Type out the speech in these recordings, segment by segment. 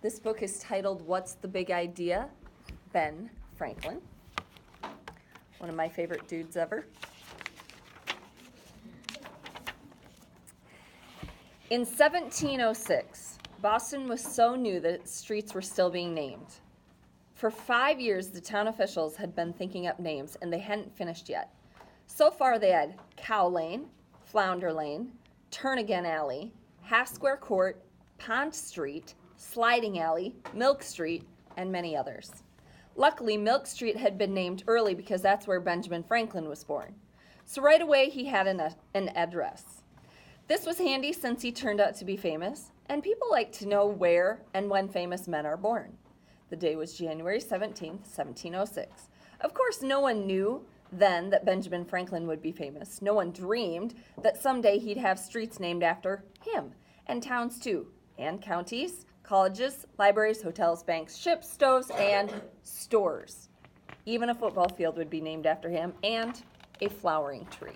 This book is titled What's the Big Idea? Ben Franklin. One of my favorite dudes ever. In 1706, Boston was so new that streets were still being named. For 5 years, the town officials had been thinking up names, and they hadn't finished yet. So far, they had Cow Lane, Flounder Lane, Turn Again Alley, Half Square Court, Pond Street, Sliding Alley, Milk Street, and many others. Luckily, Milk Street had been named early because that's where Benjamin Franklin was born. So right away, he had an address. This was handy since he turned out to be famous, and people like to know where and when famous men are born. The day was January 17th, 1706. Of course, no one knew then that Benjamin Franklin would be famous. No one dreamed that someday he'd have streets named after him, and towns too, and counties, colleges, libraries, hotels, banks, ships, stoves, and stores. Even a football field would be named after him, and a flowering tree.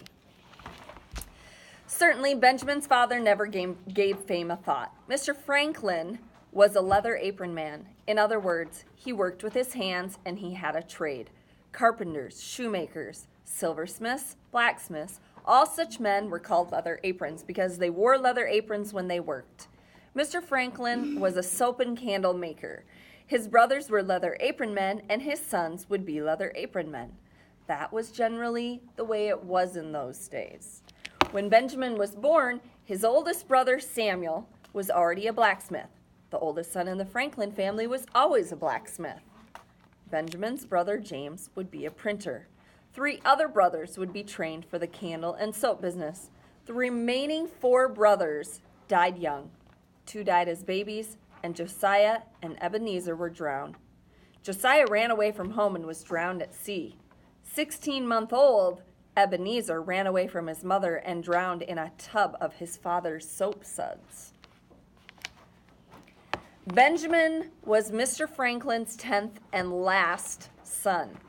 Certainly, Benjamin's father never gave fame a thought. Mr. Franklin was a leather apron man. In other words, he worked with his hands and he had a trade. Carpenters, shoemakers, silversmiths, blacksmiths, all such men were called leather aprons because they wore leather aprons when they worked. Mr. Franklin was a soap and candle maker. His brothers were leather apron men and his sons would be leather apron men. That was generally the way it was in those days. When Benjamin was born, his oldest brother Samuel was already a blacksmith. The oldest son in the Franklin family was always a blacksmith. Benjamin's brother James would be a printer. 3 other brothers would be trained for the candle and soap business. The remaining 4 brothers died young. 2 died as babies, and Josiah and Ebenezer were drowned. Josiah ran away from home and was drowned at sea. 16-month-old Ebenezer ran away from his mother and drowned in a tub of his father's soap suds. Benjamin was Mr. Franklin's 10th and last son.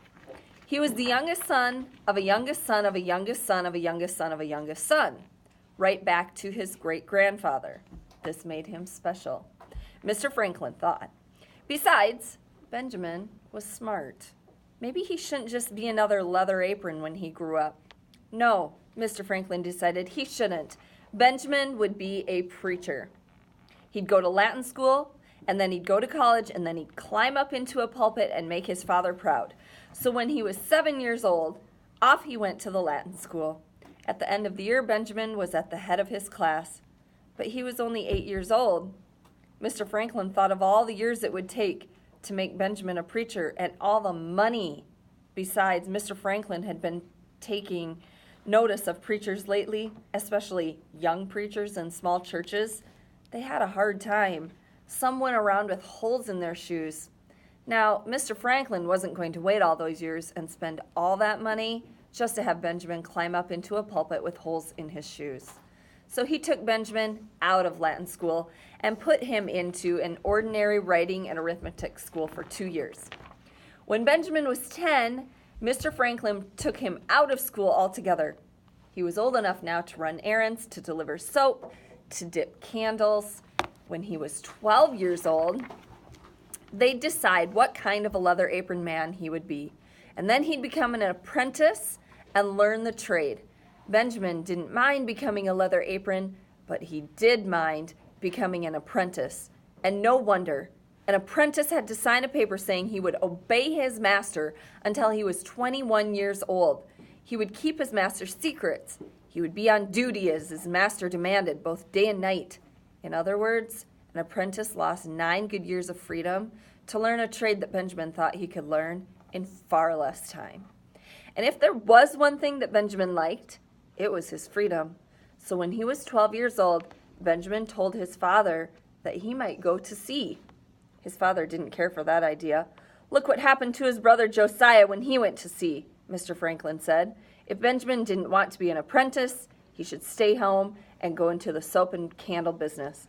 He was the youngest son of a youngest son of a youngest son of a youngest son of a youngest son, right back to his great-grandfather. This made him special, Mr. Franklin thought. Besides, Benjamin was smart. Maybe he shouldn't just be another leather apron when he grew up. No, Mr. Franklin decided he shouldn't. Benjamin would be a preacher. He'd go to Latin school, and then he'd go to college, and then he'd climb up into a pulpit and make his father proud. So when he was 7 years old, off he went to the Latin school. At the end of the year, Benjamin was at the head of his class, but he was only 8 years old. Mr. Franklin thought of all the years it would take to make Benjamin a preacher and all the money. Besides, Mr. Franklin had been taking notice of preachers lately, especially young preachers in small churches. They had a hard time. Some went around with holes in their shoes. Now, Mr. Franklin wasn't going to wait all those years and spend all that money just to have Benjamin climb up into a pulpit with holes in his shoes. So he took Benjamin out of Latin school and put him into an ordinary writing and arithmetic school for 2 years. When Benjamin was 10, Mr. Franklin took him out of school altogether. He was old enough now to run errands, to deliver soap, to dip candles. When he was 12 years old, they'd decide what kind of a leather apron man he would be. And then he'd become an apprentice and learn the trade. Benjamin didn't mind becoming a leather apron, but he did mind becoming an apprentice. And no wonder. An apprentice had to sign a paper saying he would obey his master until he was 21 years old. He would keep his master's secrets. He would be on duty as his master demanded, both day and night. In other words, an apprentice lost 9 good years of freedom to learn a trade that Benjamin thought he could learn in far less time. And if there was one thing that Benjamin liked, it was his freedom. So when he was 12 years old, Benjamin told his father that he might go to sea. His father didn't care for that idea. Look what happened to his brother Josiah when he went to sea, Mr. Franklin said. If Benjamin didn't want to be an apprentice, he should stay home and go into the soap and candle business.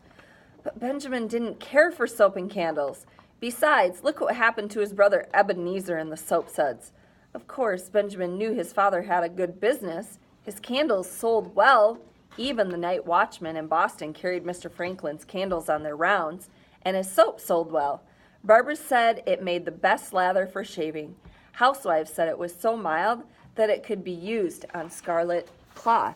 But Benjamin didn't care for soap and candles. Besides, look what happened to his brother Ebenezer and the soap suds. Of course, Benjamin knew his father had a good business. His candles sold well. Even the night watchmen in Boston carried Mr. Franklin's candles on their rounds, and his soap sold well. Barbers said it made the best lather for shaving. Housewives said it was so mild that it could be used on scarlet cloth.